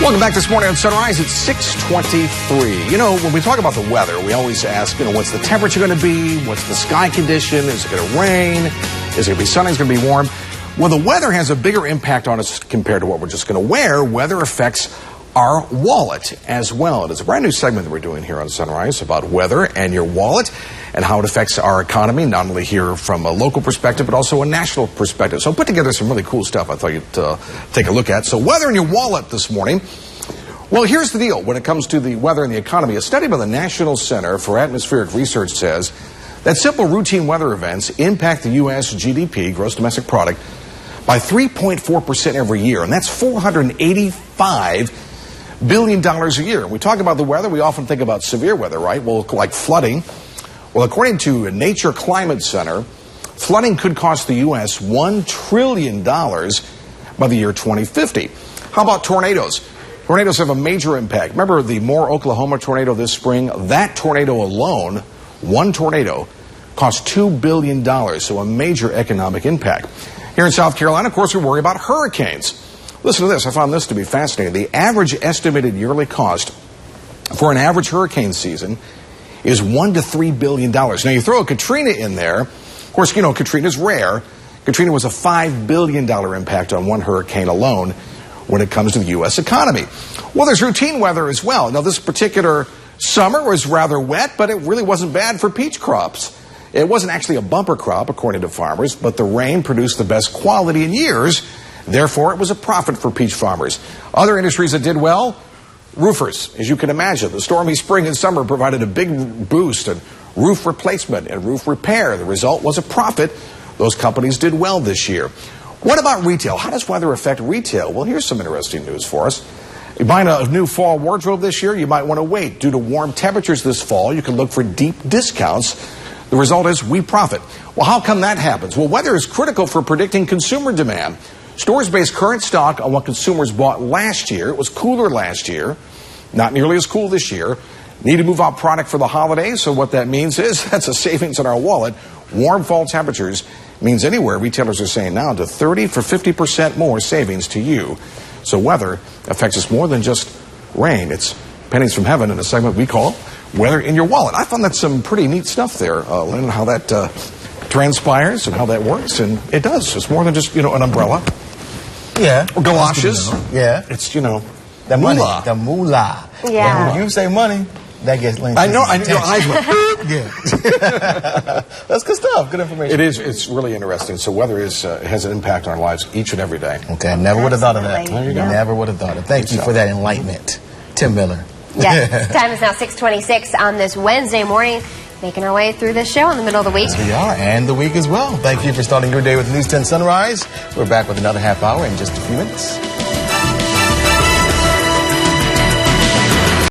Welcome back this morning on Sunrise. It's 6:23. You know, when we talk about the weather, we always ask, what's the temperature going to be? What's the sky condition? Is it going to rain? Is it going to be sunny? Is it going to be warm? Well, the weather has a bigger impact on us compared to what we're just going to wear. Weather affects our wallet as well. It is a brand new segment that we're doing here on Sunrise about weather and your wallet and how it affects our economy, not only here from a local perspective, but also a national perspective. So I put together some really cool stuff I thought you'd take a look at. So weather in your wallet this morning. Well, here's the deal. When it comes to the weather and the economy, a study by the National Center for Atmospheric Research says that simple routine weather events impact the U.S. GDP, gross domestic product, by 3.4% every year. And that's $485 billion a year. When we talk about the weather, we often think about severe weather, right? Well, like flooding. Well, according to Nature Climate Center, flooding could cost the U.S. $1 trillion by the year 2050. How about tornadoes? Tornadoes have a major impact. Remember the Moore, Oklahoma tornado this spring? That tornado alone, one tornado, cost $2 billion, so a major economic impact. Here in South Carolina, of course, we worry about hurricanes. Listen to this. I found this to be fascinating. The average estimated yearly cost for an average hurricane season is $1 to $3 billion. Now, you throw a Katrina in there. Of course, Katrina's rare. Katrina was a $5 billion impact on one hurricane alone when it comes to the U.S. economy. Well, there's routine weather as well. Now, this particular summer was rather wet, but it really wasn't bad for peach crops. It wasn't actually a bumper crop, according to farmers, but the rain produced the best quality in years. Therefore, it was a profit for peach farmers. Other industries that did well, roofers. As you can imagine, the stormy spring and summer provided a big boost in roof replacement and roof repair. The result was a profit. Those companies did well this year. What about retail? How does weather affect retail? Well, here's some interesting news for us. You're buying a new fall wardrobe this year, you might want to wait. Due to warm temperatures this fall, you can look for deep discounts. The result is we profit. Well, how come that happens? Well, weather is critical for predicting consumer demand. Stores base current stock on what consumers bought last year. It was cooler last year, not nearly as cool this year. Need to move out product for the holidays, so what that means is that's a savings in our wallet. Warm fall temperatures means anywhere retailers are saying now to 30 for 50% more savings to you. So weather affects us more than just rain. It's pennies from heaven in a segment we call Weather in Your Wallet. I found that some pretty neat stuff there, Lynn, how that transpires and how that works. And it does. It's more than just, an umbrella. Yeah. Or galoshes. Yeah. It's, the money. moolah. The moolah. Yeah. When you say money, that gets linked. I know your eyes went. Yeah. That's good stuff. Good information. It is. It's really interesting. So weather has an impact on our lives each and every day. Okay. I never would have thought of that. There you go. Never would have thought of it. Thank you for that enlightenment. Tim Miller. Yes. Time is now 6:26 on this Wednesday morning. Making our way through this show in the middle of the week. We are, and the week as well. Thank you for starting your day with News 10 Sunrise. We're back with another half hour in just a few minutes.